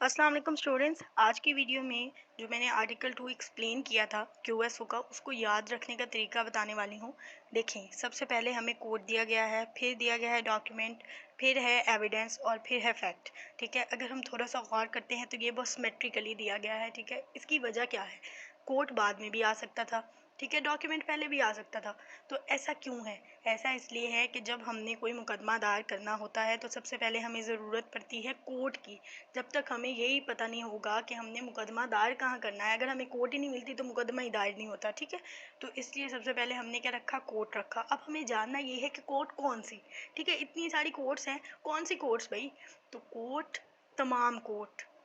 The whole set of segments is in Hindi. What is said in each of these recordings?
अस्सलाम वालेकुम स्टूडेंट्स। आज की वीडियो में जो मैंने आर्टिकल 2 एक्सप्लेन किया था क्यूएसओ का, उसको याद रखने का तरीका बताने वाली हूँ। देखें, सबसे पहले हमें कोड दिया गया है, फिर दिया गया है डॉक्यूमेंट, फिर है एविडेंस और फिर है फैक्ट। ठीक है, अगर हम थोड़ा सा गौर करते हैं तो ये बहुत सिमेट्रिकली दिया गया है। ठीक है, इसकी वजह क्या है? कोड बाद में भी आ सकता था, ठीक है, डॉक्यूमेंट पहले भी आ सकता था। तो ऐसा क्यों है? ऐसा इसलिए है कि जब हमने कोई मुकदमा दायर करना होता है तो सबसे पहले हमें ज़रूरत पड़ती है कोर्ट की। जब तक हमें यही पता नहीं होगा कि हमने मुकदमा दायर कहाँ करना है, अगर हमें कोर्ट ही नहीं मिलती तो मुकदमा ही दायर नहीं होता। ठीक है, तो इसलिए सबसे पहले हमने क्या रखा? कोर्ट रखा। अब हमें जानना ये है कि कोर्ट कौन सी। ठीक है, इतनी सारी कोर्ट्स हैं, कौन सी कोर्ट्स भाई? तो कोर्ट,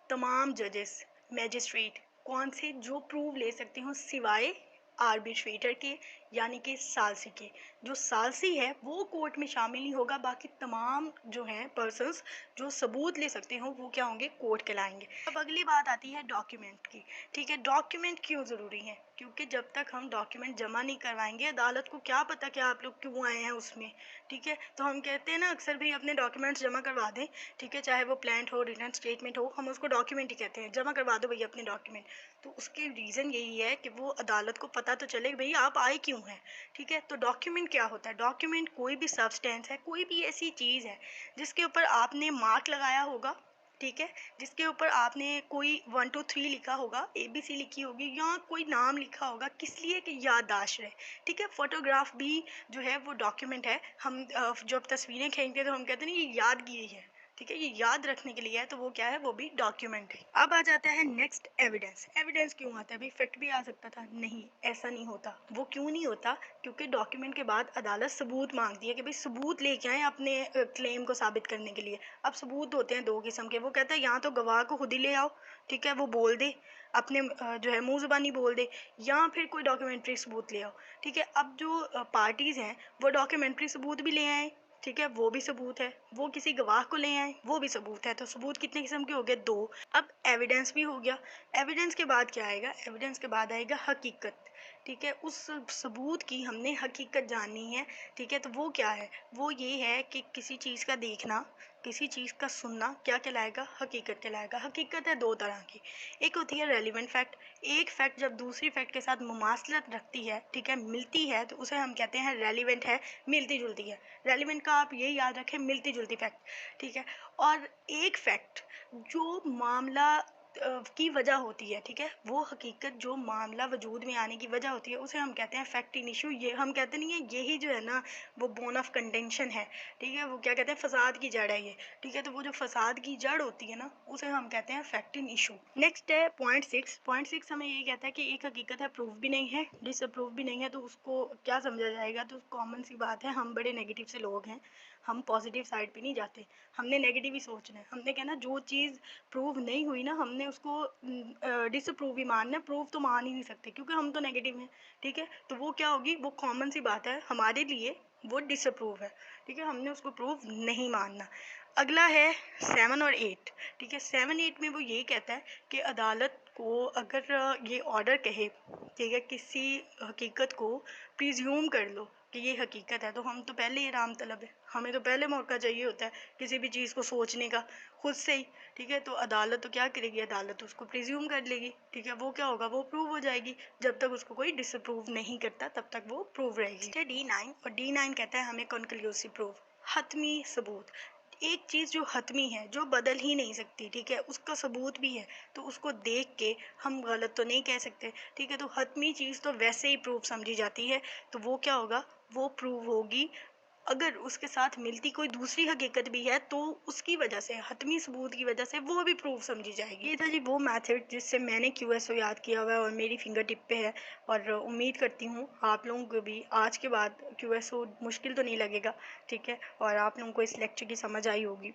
तमाम जजेस, मैजिस्ट्रेट, कौन से जो प्रूव ले सकते हो सिवाय आर्बिट्रेटर के, यानी कि सालसी के। जो सालसी है वो कोर्ट में शामिल नहीं होगा, बाकी तमाम जो हैं पर्सन्स जो सबूत ले सकते हो वो क्या होंगे? कोर्ट कहलाएंगे। अब अगली बात आती है डॉक्यूमेंट की। ठीक है, डॉक्यूमेंट क्यों ज़रूरी है? क्योंकि जब तक हम डॉक्यूमेंट जमा नहीं करवाएंगे, अदालत को क्या पता कि आप लोग क्यों आए हैं उसमें। ठीक है, तो हम कहते हैं ना अक्सर, भाई अपने डॉक्यूमेंट्स जमा करवा दें। ठीक है, चाहे वो प्लान हो, रिटर्न स्टेटमेंट हो, हम उसको डॉक्यूमेंट ही कहते हैं, जमा करवा दो भैया अपने डॉक्यूमेंट। तो उसके रीज़न यही है कि वो अदालत को पता तो चले भाई आप आए क्यों हैं। ठीक है, तो डॉक्यूमेंट क्या होता है? डॉक्यूमेंट कोई भी सब्सटेंस है, कोई भी ऐसी चीज़ है जिसके ऊपर आपने मार्क लगाया होगा। ठीक है, जिसके ऊपर आपने कोई 1 2 3 लिखा होगा, ABC लिखी होगी, या कोई नाम लिखा होगा, किस लिए? कि याददाश्त रहे। ठीक है, फोटोग्राफ भी जो है वो डॉक्यूमेंट है। हम जब तस्वीरें खींचते हैं तो हम कहते हैं ना ये यादगिरी है। ठीक है, ये याद रखने के लिए है, तो वो क्या है? वो भी डॉक्यूमेंट है। अब आ जाता है नेक्स्ट एविडेंस। एविडेंस क्यों आता है भाई? फैक्ट भी आ सकता था। नहीं, ऐसा नहीं होता। वो क्यों नहीं होता? क्योंकि डॉक्यूमेंट के बाद अदालत सबूत मांगती है कि भाई सबूत लेके आए अपने क्लेम को साबित करने के लिए। अब सबूत होते हैं दो किस्म के। वो कहता है या तो गवाह को खुद ही ले आओ, ठीक है, वो बोल दे अपने जो है मुंह ज़बानी बोल दे, या फिर कोई डॉक्यूमेंट्री सबूत ले आओ। ठीक है, अब जो पार्टीज़ हैं वो डॉक्यूमेंट्री सबूत भी ले आए, ठीक है, वो भी सबूत है। वो किसी गवाह को ले आए, वो भी सबूत है। तो सबूत कितने किस्म के हो गए? दो। अब एविडेंस भी हो गया। एविडेंस के बाद क्या आएगा? एविडेंस के बाद आएगा हकीकत। ठीक है, उस सबूत की हमने हकीकत जाननी है। ठीक है, तो वो क्या है? वो ये है कि किसी चीज़ का देखना, किसी चीज़ का सुनना क्या कहलाएगा? हकीकत कहलाएगा। हकीकत है दो तरह की। एक होती है रेलिवेंट फैक्ट। एक फैक्ट जब दूसरी फैक्ट के साथ मुमासलत रखती है, ठीक है, मिलती है, तो उसे हम कहते हैं रेलिवेंट है, मिलती जुलती है। रेलिवेंट का आप ये याद रखें, मिलती जुलती फैक्ट। ठीक है, और एक फैक्ट जो मामला की वजह होती है, ठीक है, वो हकीकत जो मामला वजूद में आने की वजह होती है, उसे हम कहते हैं फैक्ट इन इशू। ये हम कहते नहीं है, यही जो है ना वो बोन ऑफ कंटेंशन है। ठीक है, वो क्या कहते हैं? फसाद की जड़ है ये। ठीक है, तो वो जो फसाद की जड़ होती है ना, उसे हम कहते हैं फैक्ट इन इशू। नेक्स्ट है पॉइंट 6। पॉइंट 6 हमें ये कहता है कि एक हकीकत है, प्रूफ भी नहीं है, डिसअप्रूव भी नहीं है, तो उसको क्या समझा जाएगा? तो कॉमन सी बात है, हम बड़े नेगेटिव से लोग हैं, हम पॉजिटिव साइड पे नहीं जाते, हमने नेगेटिव ही सोचना है। हमने कहना जो चीज़ प्रूव नहीं हुई ना, हमने उसको डिसअप्रूव ही मानना है, प्रूव तो मान ही नहीं सकते क्योंकि हम तो नेगेटिव हैं। ठीक है, तो वो क्या होगी? वो कॉमन सी बात है हमारे लिए, वो डिसअप्रूव है। ठीक है, हमने उसको प्रूव नहीं मानना। अगला है 7 और 8। ठीक है, 7 8 में वो ये कहता है कि अदालत को अगर ये ऑर्डर कहे, ठीक है, किसी हकीकत को प्रिज्यूम कर लो कि ये हकीकत है, तो हम तो पहले ही राम तलब है, हमें तो पहले मौका चाहिए होता है किसी भी चीज़ को सोचने का खुद से ही। ठीक है, तो अदालत तो क्या करेगी? अदालत उसको प्रिज्यूम कर लेगी। ठीक है, वो क्या होगा? वो प्रूव हो जाएगी। जब तक उसको कोई डिसअप्रूव नहीं करता तब तक वो प्रूव रहेगी। D9, और D9 कहता है हमें कॉन्क्लूसिव प्रूफ, हतमी सबूत। एक चीज़ जो हतमी है, जो बदल ही नहीं सकती, ठीक है, उसका सबूत भी है, तो उसको देख के हम गलत तो नहीं कह सकते। ठीक है, तो हतमी चीज़ तो वैसे ही प्रूफ समझी जाती है, तो वो क्या होगा? वो प्रूव होगी। अगर उसके साथ मिलती कोई दूसरी हकीकत भी है तो उसकी वजह से, हतमी सबूत की वजह से, वो भी प्रूफ समझी जाएगी। ये था जी वो मेथड जिससे मैंने क्यूएसओ याद किया हुआ है और मेरी फिंगर टिप पे है, और उम्मीद करती हूँ आप लोगों को भी आज के बाद क्यूएसओ मुश्किल तो नहीं लगेगा। ठीक है, और आप लोगों को इस लेक्चर की समझ आई होगी।